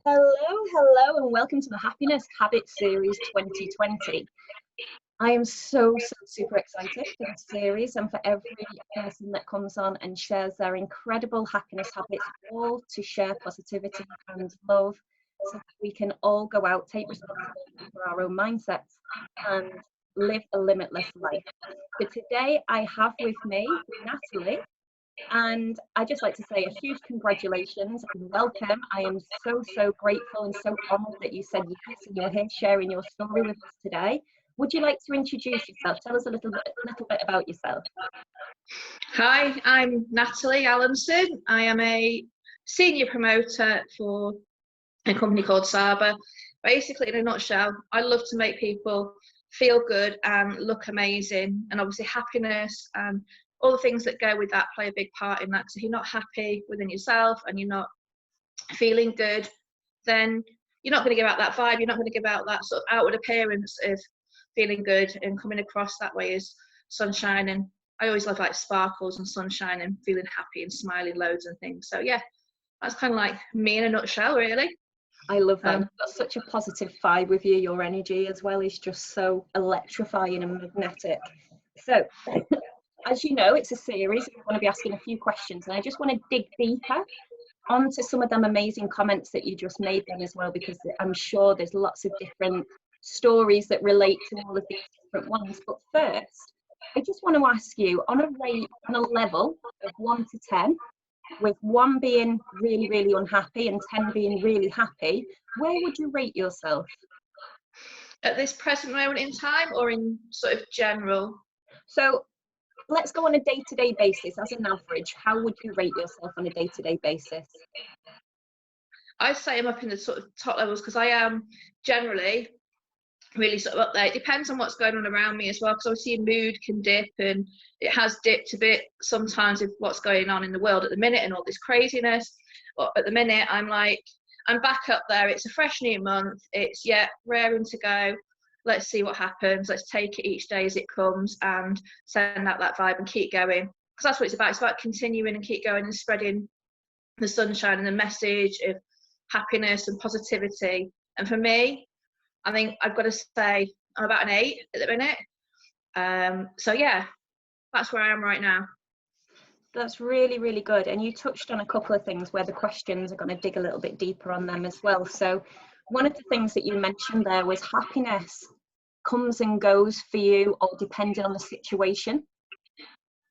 Hello, and welcome to the Happiness Habit Series 2020. I am so super excited for this series and for every person that comes on and shares their incredible happiness habits, all to share positivity and love so that we can all go out, take responsibility for our own mindsets and live a limitless life. So today I have with me Natalie. And I'd just like to say a huge congratulations and welcome. I am so grateful and so honoured that you said yes and you're here sharing your story with us today. Would you like to introduce yourself? Tell us a little bit about yourself. Hi, I'm Natalie Allanson. I am a senior promoter for a company called Saba. Basically, in a nutshell, I love to make people feel good and look amazing, and obviously happiness and all the things that go with that play a big part in that. So if you're not happy within yourself and you're not feeling good, then you're not going to give out that vibe. You're not going to give out that sort of outward appearance of feeling good and coming across that way as sunshine. And I always love like sparkles and sunshine and feeling happy and smiling loads and things. So yeah, that's kind of like me in a nutshell, really. I love that. You've got such a positive vibe with you. Your energy as well is just so electrifying and magnetic. So as you know, it's a series. We want to be asking a few questions, and I just want to dig deeper onto some of them amazing comments that you just made then as well, because I'm sure there's lots of different stories that relate to all of these different ones. But first, I just want to ask you, on a level of 1 to 10, with 1 being really unhappy and 10 being really happy, where would you rate yourself? At this present moment in time, or in sort of general? So let's go on a day-to-day basis. As an average, how would you rate yourself on a day-to-day basis? I'd say I'm up in the sort of top levels, because I am generally really sort of up there. It depends on what's going on around me as well, because obviously your mood can dip, and it has dipped a bit sometimes with what's going on in the world at the minute and all this craziness. But at the minute I'm back up there. It's a fresh new month. It's raring to go. Let's see what happens. Let's take it each day as it comes and send out that vibe and keep going, because that's what it's about. It's about continuing and keep going and spreading the sunshine and the message of happiness and positivity. And for me, I think I've got to say I'm about an 8 at the minute. So yeah, that's where I am right now. That's really good. And you touched on a couple of things where the questions are going to dig a little bit deeper on them as well. So one of the things that you mentioned there was happiness comes and goes for you, or depending on the situation.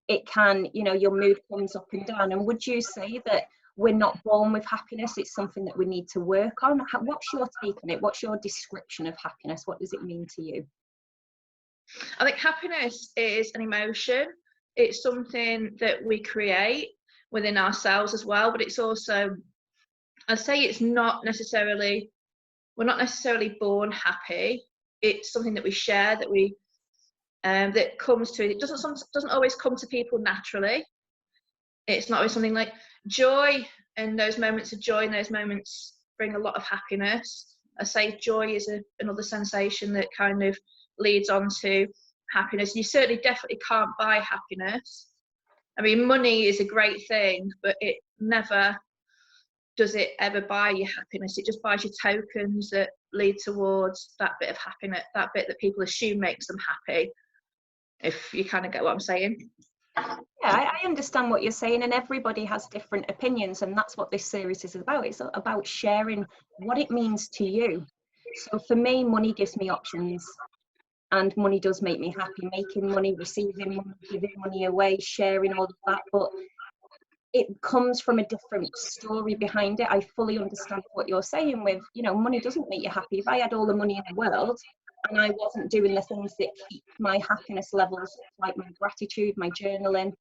It can, your mood comes up and down. And would you say that we're not born with happiness? It's something that we need to work on. What's your take on it? What's your description of happiness? What does it mean to you? I think happiness is an emotion. It's something that we create within ourselves as well, but it's also, I'd say it's we're not necessarily born happy. It's something that we share, that comes to, it doesn't always come to people naturally. It's not always something like joy, and those moments of joy and those moments bring a lot of happiness. I say joy is another sensation that kind of leads on to happiness. You certainly definitely can't buy happiness. I mean, money is a great thing, but it never does it ever buy you happiness. It just buys you tokens that lead towards that bit of happiness, that bit that people assume makes them happy, if you kind of get what I'm saying. Yeah, I understand what you're saying, and everybody has different opinions, and that's what this series is about. It's about sharing what it means to you. So for me, money gives me options, and money does make me happy. Making money, receiving money, giving money away, sharing all of that, but it comes from a different story behind it. I fully understand what you're saying with, money doesn't make you happy. If I had all the money in the world and I wasn't doing the things that keep my happiness levels, like my gratitude, my journaling,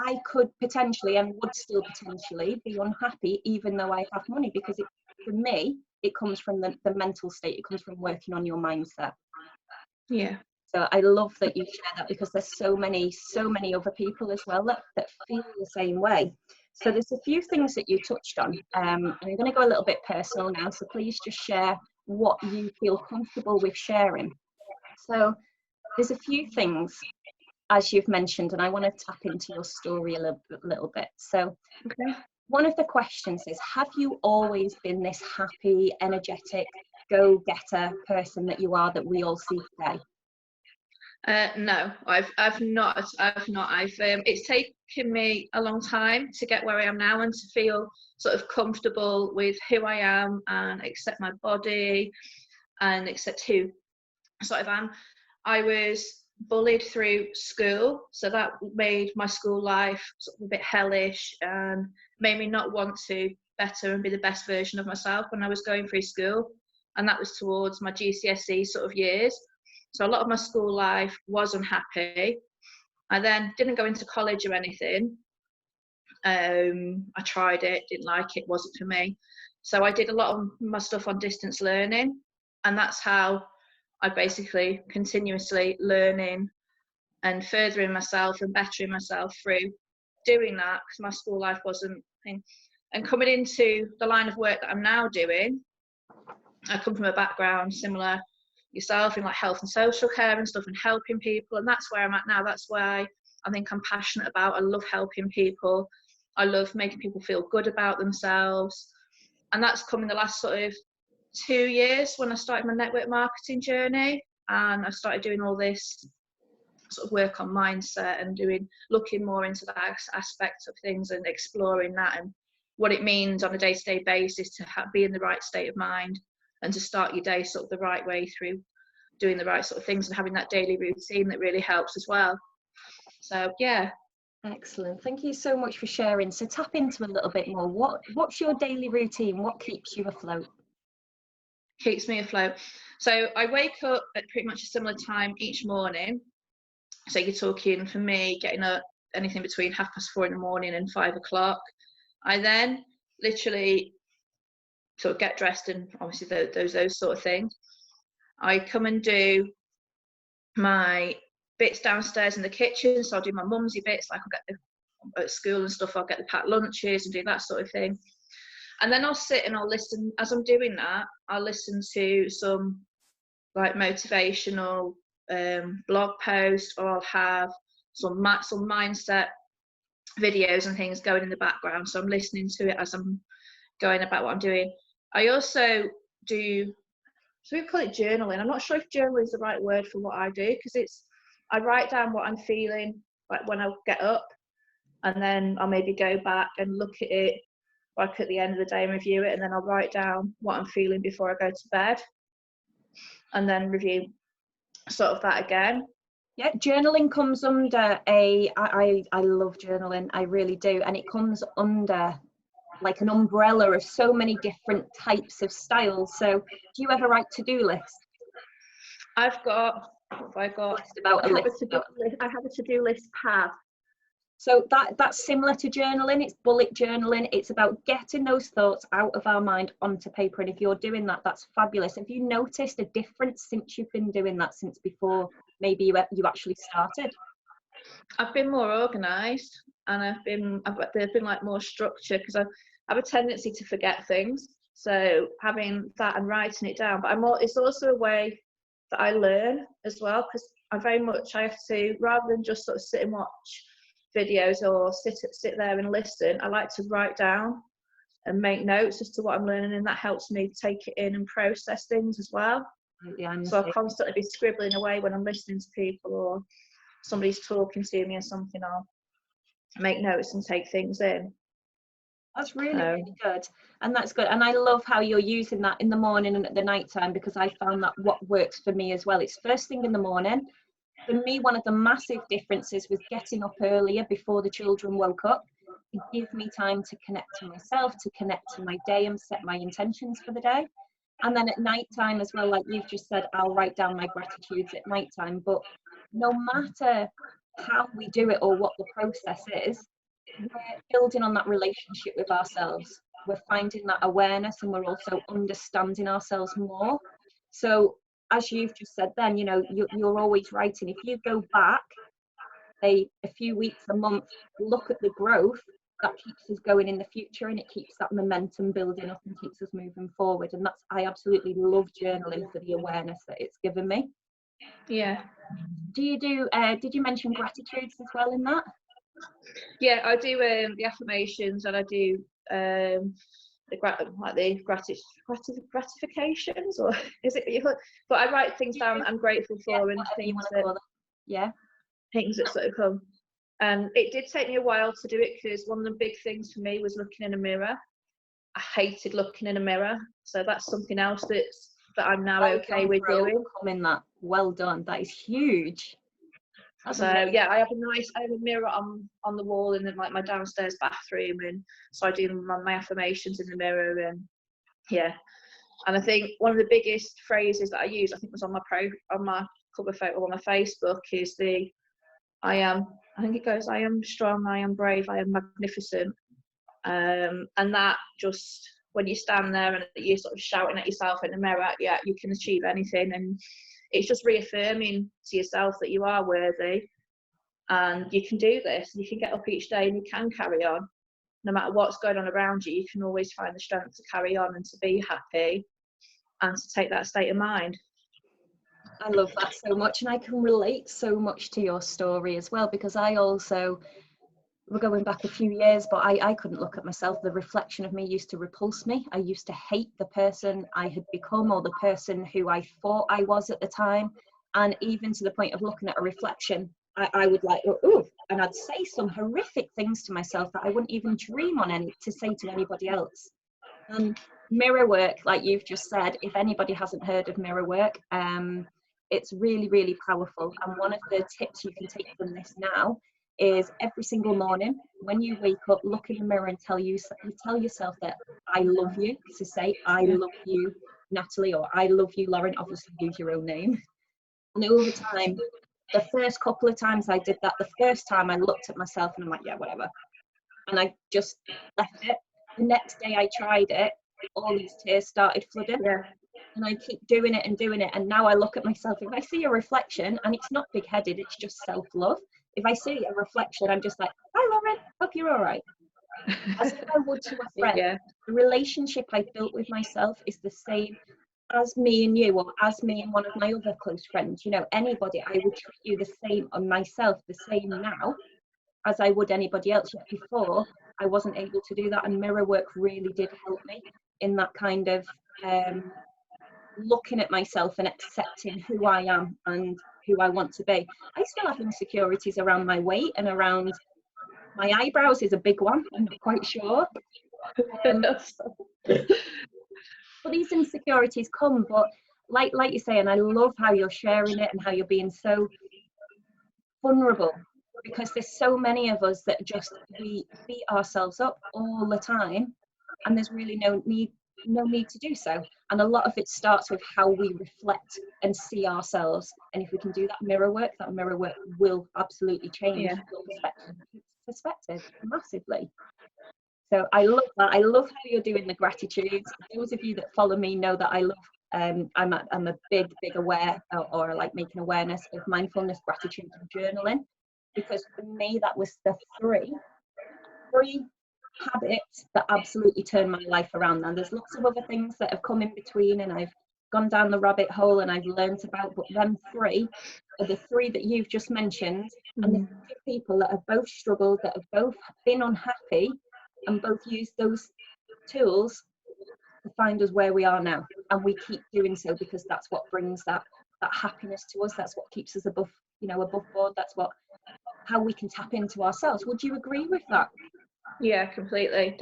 I could potentially, and would still potentially, be unhappy even though I have money, because for me, it comes from the mental state. It comes from working on your mindset. Yeah. So I love that you share that, because there's so many other people as well that feel the same way. So there's a few things that you touched on. I'm going to go a little bit personal now, so please just share what you feel comfortable with sharing. So there's a few things, as you've mentioned, and I want to tap into your story a little bit. So okay. One of the questions is, have you always been this happy, energetic, go-getter person that you are, that we all see today? No, I've not. It's taken me a long time to get where I am now and to feel sort of comfortable with who I am and accept my body and accept who sort of am. I was bullied through school, so that made my school life sort of a bit hellish and made me not want to better and be the best version of myself when I was going through school, and that was towards my GCSE sort of years. So a lot of my school life was unhappy. I then didn't go into college or anything. I tried it, didn't like it, wasn't for me. So I did a lot of my stuff on distance learning, and that's how I basically continuously learning and furthering myself and bettering myself through doing that, because my school life wasn't thing. And coming into the line of work that I'm now doing, I come from a background similar yourself in like health and social care and stuff and helping people, and that's where I'm at now. That's why I think I'm passionate about. I love helping people. I love making people feel good about themselves, and that's come in the last sort of 2 years when I started my network marketing journey, and I started doing all this sort of work on mindset and looking more into that aspect of things and exploring that and what it means on a day-to-day basis to be in the right state of mind and to start your day sort of the right way through doing the right sort of things and having that daily routine that really helps as well. So yeah. Excellent, thank you so much for sharing. So tap into a little bit more. What's your daily routine? What keeps you afloat? Keeps me afloat. So I wake up at pretty much a similar time each morning. So you're talking, for me, getting up anything between 4:30 in the morning and 5 o'clock. I then literally sort of get dressed and obviously those sort of things. I come and do my bits downstairs in the kitchen. So I'll do my mumsy bits, like I'll get at school and stuff, I'll get the packed lunches and do that sort of thing. And then I'll sit and I'll listen. As I'm doing that, I'll listen to some like motivational blog post, or I'll have some mindset videos and things going in the background. So I'm listening to it as I'm going about what I'm doing. I also do, so we call it journaling. I'm not sure if journaling is the right word for what I do, because I write down what I'm feeling like when I get up, and then I'll maybe go back and look at it like at the end of the day and review it, and then I'll write down what I'm feeling before I go to bed and then review sort of that again. Yeah, journaling comes under I love journaling, I really do, and it comes under like an umbrella of so many different types of styles. So do you ever write to-do lists? I've got, what have I got? I have a to-do list pad. So that's similar to journaling. It's bullet journaling. It's about getting those thoughts out of our mind onto paper. And if you're doing that, that's fabulous. Have you noticed a difference since you've been doing that, since before maybe you actually started? I've been more organised, and there's been like more structure, because I have a tendency to forget things. So having that and writing it down, but it's also a way that I learn as well, because I have to, rather than just sort of sit and watch videos or sit there and listen, I like to write down and make notes as to what I'm learning, and that helps me take it in and process things as well. Yeah, so I'll constantly be scribbling away when I'm listening to people or somebody's talking to me or something. I'll make notes and take things in. That's really good, and that's good. And I love how you're using that in the morning and at the night time, because I found that what works for me as well, it's first thing in the morning. For me, one of the massive differences was getting up earlier before the children woke up to give me time to connect to myself, to connect to my day and set my intentions for the day. And then at night time as well, like you've just said, I'll write down my gratitudes at night time. But no matter how we do it or what the process is, we're building on that relationship with ourselves. We're finding that awareness, and we're also understanding ourselves more. So as you've just said then, you're always writing. If you go back a few weeks, a month, look at the growth, that keeps us going in the future, and it keeps that momentum building up and keeps us moving forward. And I absolutely love journaling for the awareness that it's given me. Yeah. Did you mention gratitudes as well in that? Yeah, I do the affirmations, and I do gratifications, or is it? But I write things down that I'm grateful for, and things that sort of come. And it did take me a while to do it, because one of the big things for me was looking in a mirror. I hated looking in a mirror, so that's something else that I'm now okay with doing. That. Well done. That is huge. So yeah, I have a mirror on the wall in my downstairs bathroom, and so I do my affirmations in the mirror. And yeah, and I think one of the biggest phrases that I use, I think was on my cover photo on my Facebook, is I think it goes, I am strong, I am brave, I am magnificent. And that, just when you stand there and you're sort of shouting at yourself in the mirror, yeah, you can achieve anything. And it's just reaffirming to yourself that you are worthy and you can do this. You can get up each day and you can carry on. No matter what's going on around you, you can always find the strength to carry on and to be happy and to take that state of mind. I love that so much, and I can relate so much to your story as well, because I also, we're going back a few years, but I couldn't look at myself. The reflection of me used to repulse me. I used to hate the person I had become, or the person who I thought I was at the time. And even to the point of looking at a reflection, I would like, ooh, and I'd say some horrific things to myself that I wouldn't even dream on to say to anybody else. And mirror work, like you've just said, if anybody hasn't heard of mirror work, it's really, really powerful. And one of the tips you can take from this now is every single morning when you wake up, look in the mirror and tell yourself that I love you. So say, I love you, Natalie, or I love you, Lauren. Obviously use your own name. And over time, the first couple of times I did that, the first time I looked at myself and I'm like, yeah, whatever. And I just left it. The next day I tried it, all these tears started flooding. Yeah. And I keep doing it and doing it. And now I look at myself, if I see a reflection, and it's not big-headed, it's just self-love. If I see a reflection, I'm just like, hi, Lauren, hope you're all right. As if I would to a friend. Yeah. The relationship I built with myself is the same as me and you, or as me and one of my other close friends. You know, anybody, I would treat you the same, on myself the same now as I would anybody else. Yet before, I wasn't able to do that. And mirror work really did help me in that kind of looking at myself and accepting who I am and who I want to be. I still have insecurities around my weight and around my eyebrows is a big one. I'm not quite sure. But these insecurities come, but like you say, and I love how you're sharing it and how you're being so vulnerable, because there's so many of us that just, we beat ourselves up all the time, and there's really no need to do so. And a lot of it starts with how we reflect and see ourselves. And if we can do that mirror work will absolutely change your perspective massively. So I love that. I love how you're doing the gratitudes. Those of you that follow me know that I love, I'm a big aware, or like making awareness of mindfulness, gratitude and journaling, because for me that was the three habits that absolutely turned my life around. Now there's lots of other things that have come in between and I've gone down the rabbit hole and I've learned about, but them three are the three that you've just mentioned. And the two people that have both struggled, that have both been unhappy and both used those tools to find us where we are now. And we keep doing so because that's what brings that happiness to us. That's what keeps us above board. That's how we can tap into ourselves. Would you agree with that? Yeah, completely.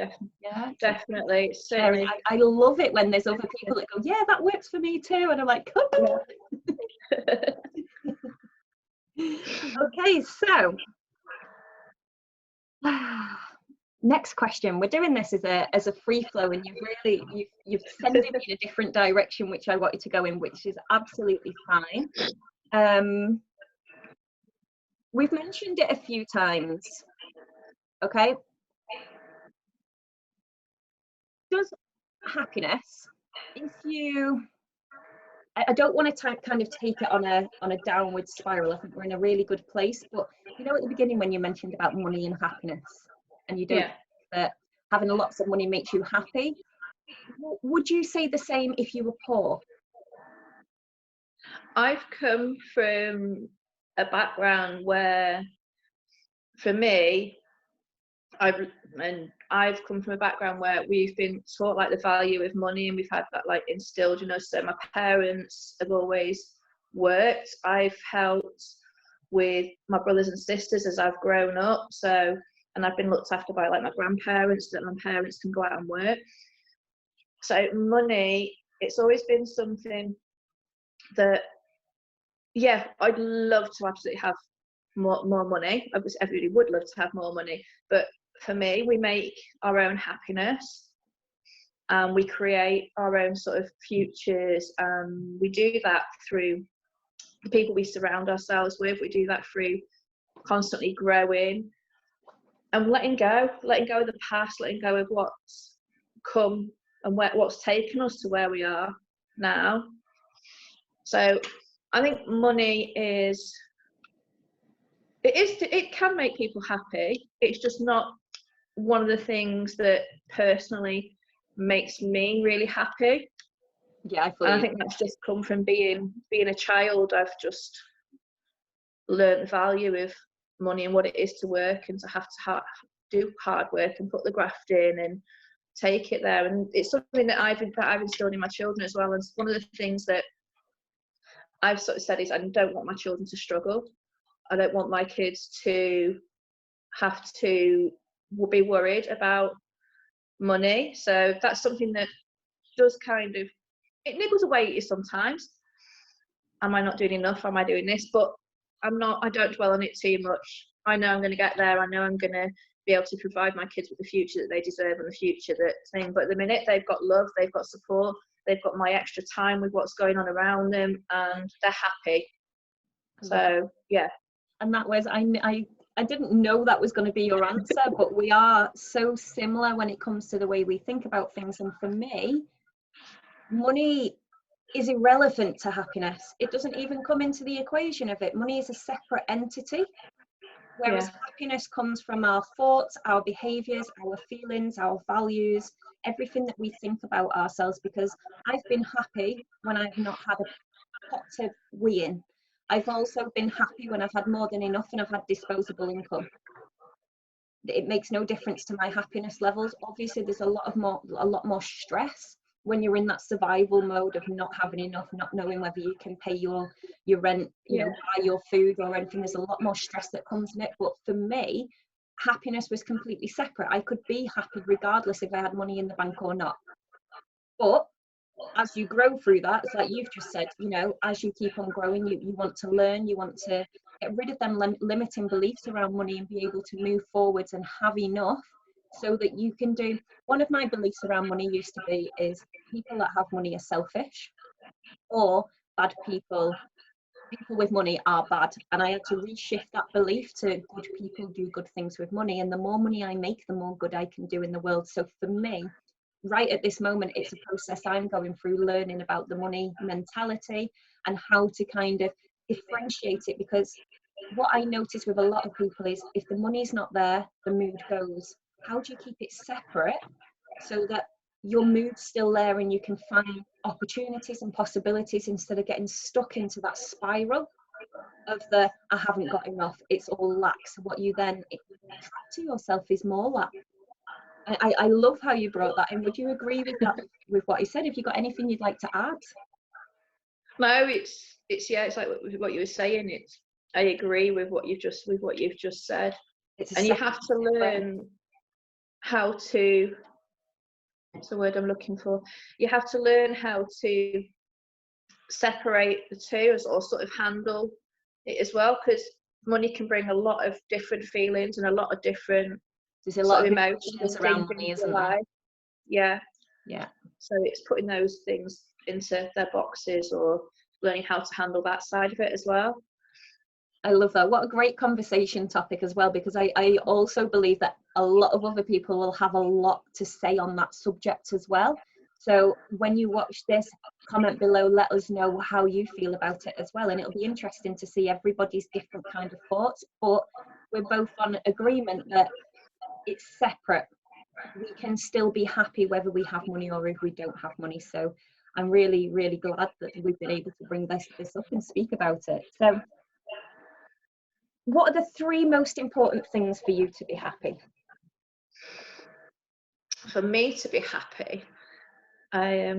Definitely. Certainly. I love it when there's other people that go, yeah, that works for me too. And I'm like, oh. Okay, so next question. We're doing this as a free flow, and you've sent me in a different direction which I wanted to go in, which is absolutely fine. We've mentioned it a few times. Okay. Does happiness, I don't want to kind of take it on a downward spiral. I think we're in a really good place, but you know, at the beginning when you mentioned about money and happiness, and you don't think that having lots of money makes you happy, would you say the same if you were poor? I've come from a background where, for me, I I've come from a background where we've been taught like the value of money, and we've had that like instilled, you know. So my parents have always worked. I've helped with my brothers and sisters as I've grown up. So, and I've been looked after by like my grandparents, that my parents can go out and work. So money, it's always been something that, yeah, I'd love to absolutely have more money. Obviously, everybody would love to have more money, but for me, we make our own happiness, and we create our own sort of futures. We do that through the people we surround ourselves with. We do that through constantly growing and letting go of the past, letting go of what's come and what's taken us to where we are now. So I think money it can make people happy. It's just not one of the things that personally makes me really happy. Yeah, I think that's just come from being a child. I've just learned the value of money and what it is to work, and to have to do hard work and put the graft in and take it there. And it's something that I've instilled in my children as well. And one of the things that I've sort of said is I don't want my children to struggle. I don't want my kids to have to be worried about money. So that's something that does kind of, it niggles away at you sometimes. Am I not doing enough? Am I doing this? But I don't dwell on it too much. I know I'm going to get there. I know I'm going to be able to provide my kids with the future that they deserve and the future that thing. But at the minute, they've got love, they've got support, they've got my extra time with what's going on around them, and they're happy. So yeah. And that was, I didn't know that was going to be your answer, but we are so similar when it comes to the way we think about things. And for me, money is irrelevant to happiness. It doesn't even come into the equation of it. Money is a separate entity, whereas happiness comes from our thoughts, our behaviors, our feelings, our values, everything that we think about ourselves. Because I've been happy when I've not had a pot to wee in. I've also been happy when I've had more than enough and I've had disposable income. It makes no difference to my happiness levels. Obviously, there's a lot more stress when you're in that survival mode of not having enough, not knowing whether you can pay your rent, you know, buy your food or anything. There's a lot more stress that comes in it. But for me, happiness was completely separate. I could be happy regardless if I had money in the bank or not. But as you grow through that, it's like you've just said, you know, as you keep on growing, you want to learn, you want to get rid of them limiting beliefs around money and be able to move forwards and have enough so that you can do. One of my beliefs around money used to be is people that have money are selfish, or bad people with money are bad. And I had to reshift that belief to good people do good things with money, and the more money I make, the more good I can do in the world. So for me, right at this moment, it's a process I'm going through, learning about the money mentality and how to kind of differentiate it. Because what I notice with a lot of people is if the money's not there, the mood goes. How do you keep it separate so that your mood's still there and you can find opportunities and possibilities instead of getting stuck into that spiral of the I haven't got enough, it's all lacks. What you then attract to yourself is more lack. I love how you brought that in. Would you agree with that, with what he said? If you got anything you'd like to add? No, it's like what you were saying. I agree with what you've just said. And you have to learn how to, what's the word I'm looking for? You have to learn how to separate the two, or sort of handle it as well, because money can bring a lot of different feelings and a lot of different of emotions around money, isn't there? Yeah. So it's putting those things into their boxes, or learning how to handle that side of it as well. I love that. What a great conversation topic as well, because I also believe that a lot of other people will have a lot to say on that subject as well. So when you watch this, comment below, let us know how you feel about it as well. And it'll be interesting to see everybody's different kind of thoughts, but we're both on agreement that it's separate. We can still be happy whether we have money or if we don't have money. So I'm really, really glad that we've been able to bring this up and speak about it. So what are the 3 most important things for you to be happy? for me to be happy, I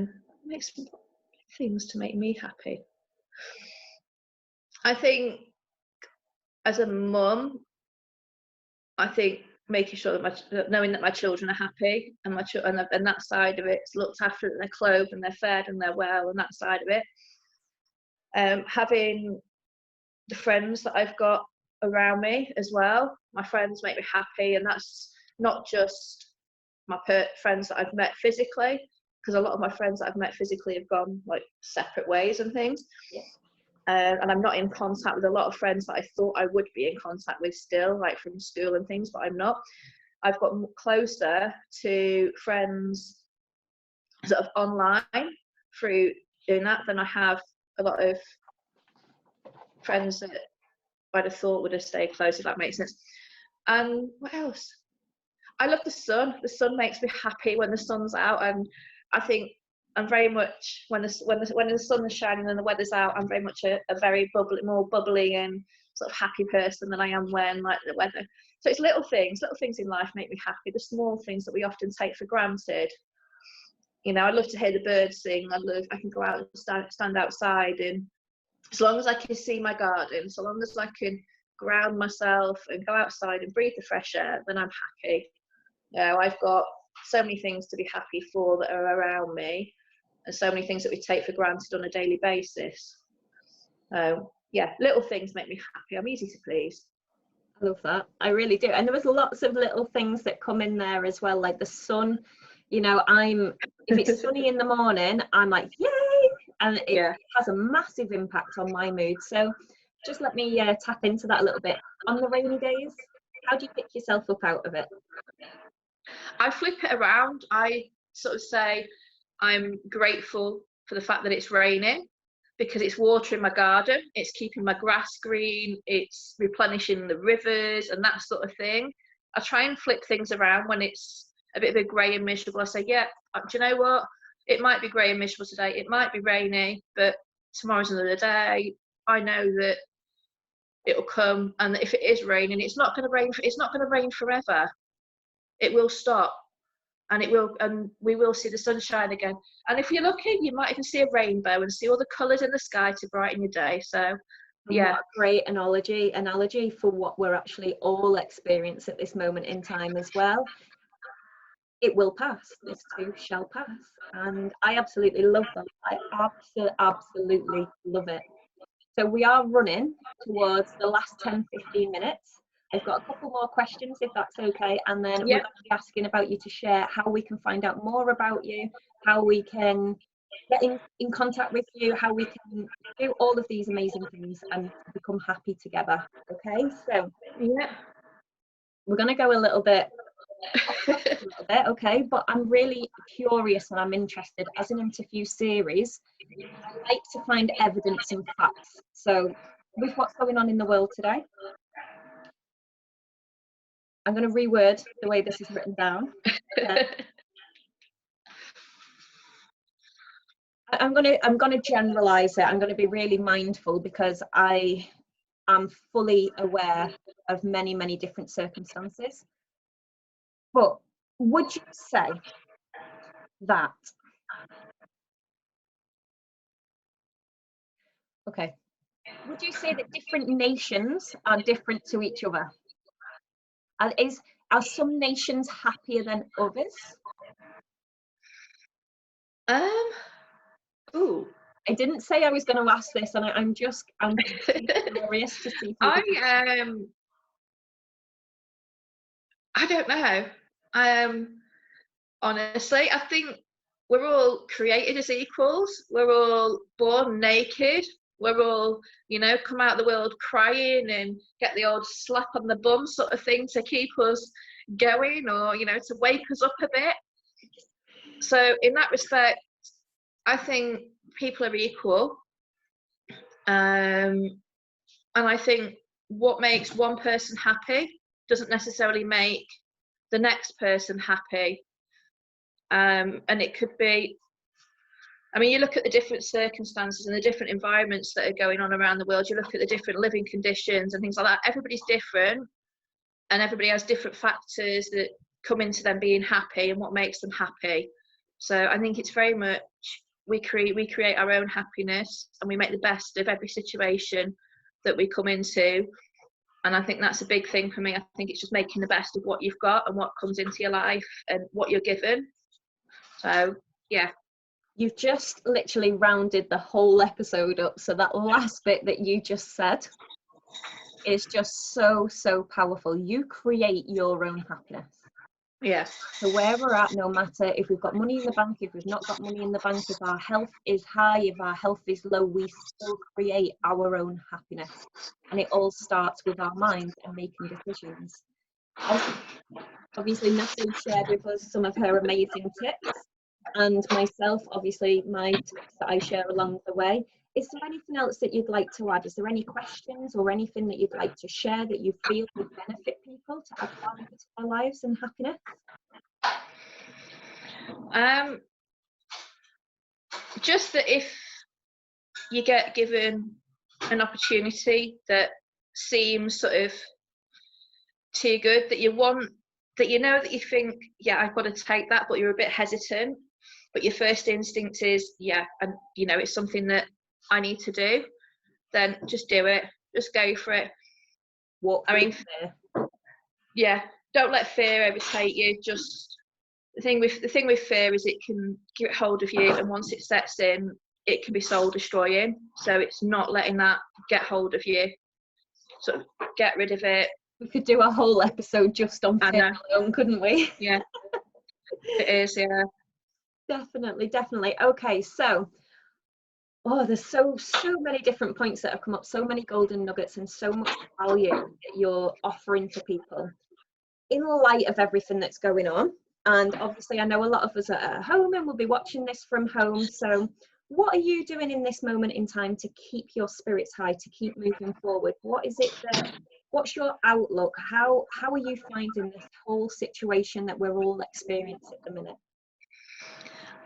make some things to make me happy. I think as a mum, I think making sure that knowing that my children are happy, and and that side of it's looked after, and they're clothed and they're fed and they're well, and that side of it. Having the friends that I've got around me as well. My friends make me happy, and that's not just my friends that I've met physically, because a lot of my friends that I've met physically have gone like separate ways and things. Yeah. And I'm not in contact with a lot of friends that I thought I would be in contact with still, like from school and things, but I'm not. I've got closer to friends sort of online through doing that than I have a lot of friends that I'd have thought would have stayed close, if that makes sense. And what else? I love the sun. The sun makes me happy when the sun's out, and I think I'm very much when the sun is shining and the weather's out, I'm very much a very more bubbly and sort of happy person than I am when like the weather. So it's little things in life make me happy. The small things that we often take for granted. You know, I love to hear the birds sing. I can go out and stand outside, and as long as I can see my garden, so long as I can ground myself and go outside and breathe the fresh air, then I'm happy. You know, I've got so many things to be happy for that are around me, and so many things that we take for granted on a daily basis. Yeah, little things make me happy. I'm easy to please. I love that. I really do. And there was lots of little things that come in there as well, like the sun. You know, if it's sunny in the morning, I'm like, yay! And it has a massive impact on my mood. So just let me tap into that a little bit. On the rainy days, how do you pick yourself up out of it? I flip it around. I sort of say I'm grateful for the fact that it's raining, because it's watering my garden, it's keeping my grass green, it's replenishing the rivers and that sort of thing. I try and flip things around when it's a bit of a grey and miserable. I say, yeah, do you know what? It might be grey and miserable today, it might be rainy, but tomorrow's another day. I know that it'll come, and if it is raining, it's not going to rain forever. It will stop, and we will see the sunshine again. And if you're lucky, you might even see a rainbow and see all the colours in the sky to brighten your day. So yeah, what a great analogy for what we're actually all experiencing at this moment in time as well. It will pass. This too shall pass. And I absolutely love that. I absolutely love it. So we are running towards the last 10-15 minutes. I've got a couple more questions, if that's okay, and then we're going to be asking about you to share how we can find out more about you, how we can get in contact with you, how we can do all of these amazing things and become happy together. Okay, so we're going to go a little bit okay, but I'm really curious and I'm interested. As an interview series, I like to find evidence and facts. So with what's going on in the world today, I'm going to reword the way this is written down. I'm going to generalize it. I'm going to be really mindful, because I am fully aware of many different circumstances. But would you say that, okay, would you say that different nations are different to each other? Are some nations happier than others? I didn't say I was going to ask this, and I'm curious to see. I don't know. Honestly, I think we're all created as equals. We're all born naked. We're all, come out of the world crying and get the old slap on the bum sort of thing to keep us going, or, to wake us up a bit. So in that respect, I think people are equal. And I think what makes one person happy doesn't necessarily make the next person happy. And it could be, you look at the different circumstances and the different environments that are going on around the world. You look at the different living conditions and things like that. Everybody's different, and everybody has different factors that come into them being happy and what makes them happy. So I think it's very much we create our own happiness, and we make the best of every situation that we come into. And I think that's a big thing for me. I think it's just making the best of what you've got and what comes into your life and what you're given. So yeah. You've just literally rounded the whole episode up. So that last bit that you just said is just so, so powerful. You create your own happiness. Yes. So where we're at, no matter if we've got money in the bank, if we've not got money in the bank, if our health is high, if our health is low, we still create our own happiness. And it all starts with our mind and making decisions. Obviously, Natalie shared with us some of her amazing tips, and myself, obviously, my tips that I share along the way. Is there anything else that you'd like to add? Is there any questions or anything that you'd like to share that you feel would benefit people to add value to their lives and happiness? Just that if you get given an opportunity that seems sort of too good, that you want, that you know, that you think, yeah, I've got to take that, but you're a bit hesitant, but your first instinct is, yeah, and you know, it's something that I need to do, then just do it. Just go for it. Yeah, don't let fear overtake you. Just the thing with fear is it can get hold of you, and once it sets in, it can be soul destroying. So it's not letting that get hold of you. Sort of get rid of it. We could do a whole episode just on fear alone, couldn't we? Yeah, it is. Yeah, definitely. Okay, so there's so many different points that have come up, so many golden nuggets, and so much value that you're offering to people. In light of everything that's going on, and obviously I know a lot of us are at home and will be watching this from home, so what are you doing in this moment in time to keep your spirits high, to keep moving forward? What's your outlook? How are you finding this whole situation that we're all experiencing at the minute?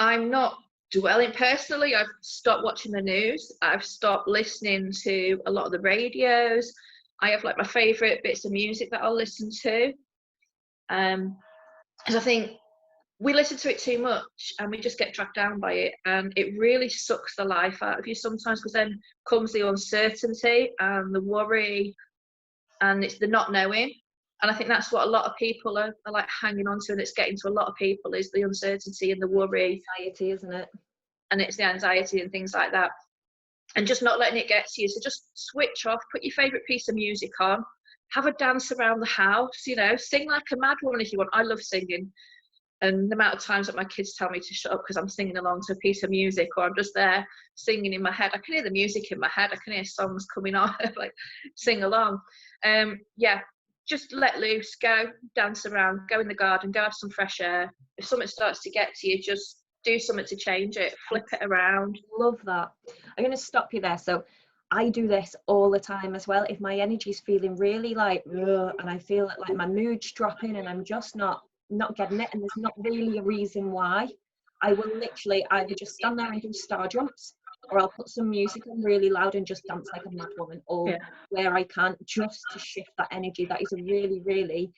I'm not dwelling personally. I've stopped watching the news. I've stopped listening to a lot of the radios. I have like my favorite bits of music that I'll listen to, because I think we listen to it too much and we just get dragged down by it, and it really sucks the life out of you sometimes, because then comes the uncertainty and the worry, and it's the not knowing. And I think that's what a lot of people are like hanging on to, and it's getting to a lot of people, is the uncertainty and the worry. Anxiety, isn't it? And it's the anxiety and things like that, and just not letting it get to you. So just switch off, put your favourite piece of music on, have a dance around the house, you know, sing like a mad woman if you want. I love singing. And the amount of times that my kids tell me to shut up because I'm singing along to a piece of music, or I'm just there singing in my head. I can hear the music in my head. I can hear songs coming on, like sing along. Yeah, just let loose, go dance around, go in the garden, go have some fresh air. If something starts to get to you, just do something to change it, flip it around. Love that. I'm going to stop you there. So I do this all the time as well. If my energy's feeling really like, and I feel like my mood's dropping and I'm just not getting it, and there's not really a reason why, I will literally either just stand there and do star jumps, or I'll put some music on really loud and just dance like a mad woman, or where I can, just to shift that energy. That is a really, really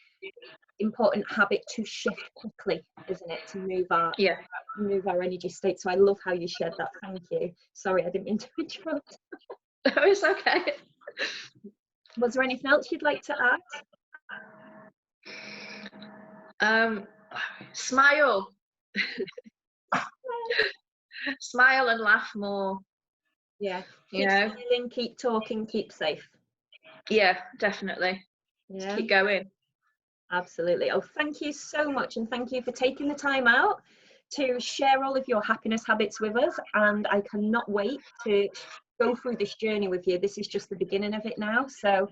important habit to shift quickly, isn't it, to move our energy state. So I love how you shared that. Thank you. Sorry, I didn't mean to interrupt. No, it's okay. Was there anything else you'd like to add? Smile. Smile and laugh more. Yeah. Keep smiling, keep talking, keep safe. Yeah, definitely. Yeah. Just keep going. Absolutely. Oh, thank you so much, and thank you for taking the time out to share all of your happiness habits with us, and I cannot wait to go through this journey with you. This is just the beginning of it now. So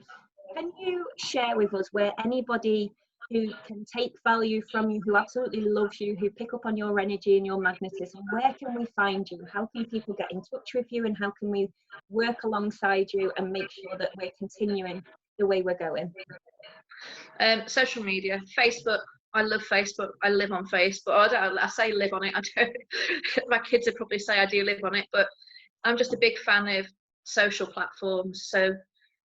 can you share with us where anybody who can take value from you, who absolutely loves you, who pick up on your energy and your magnetism, where can we find you? How can people get in touch with you, and how can we work alongside you and make sure that we're continuing the way we're going? Social media, Facebook. I love Facebook. I live on Facebook. I say live on it. I don't. My kids would probably say I do live on it, but I'm just a big fan of social platforms. So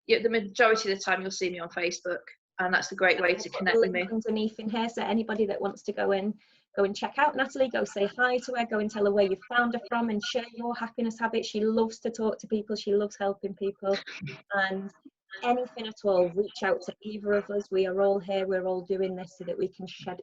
the majority of the time you'll see me on Facebook. and that's a great way to Put connect the with link me. underneath in here, so anybody that wants to go and check out Natalie, go say hi to her, go and tell her where you found her from, and share your happiness habits. She loves to talk to people, she loves helping people, and anything at all, reach out to either of us. We are all here, we're all doing this so that we can spread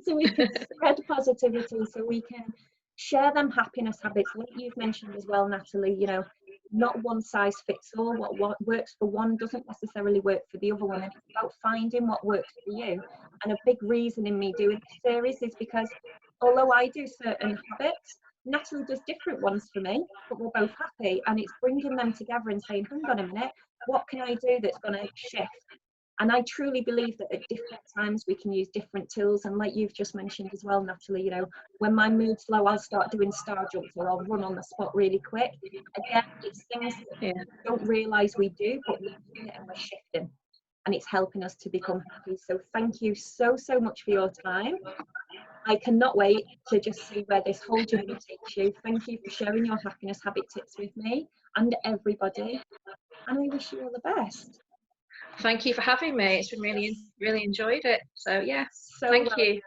so we can spread positivity, so we can share them happiness habits, like you've mentioned as well, Natalie. You know, not one size fits all. What works for one doesn't necessarily work for the other one, and it's about finding what works for you. And a big reason in me doing this series is because although I do certain habits, Natalie does different ones for me, but we're both happy, and it's bringing them together and saying, hang on a minute, what can I do that's going to shift? And I truly believe that at different times we can use different tools. And like you've just mentioned as well, Natalie, you know, when my mood's low, I'll start doing star jumps, or I'll run on the spot really quick. Again, it's things that we don't realise we do, but we're doing it and we're shifting. And it's helping us to become happy. So thank you so much for your time. I cannot wait to just see where this whole journey takes you. Thank you for sharing your happiness habit tips with me and everybody. And I wish you all the best. Thank you for having me. It's been really enjoyed it. So yeah, So thank you.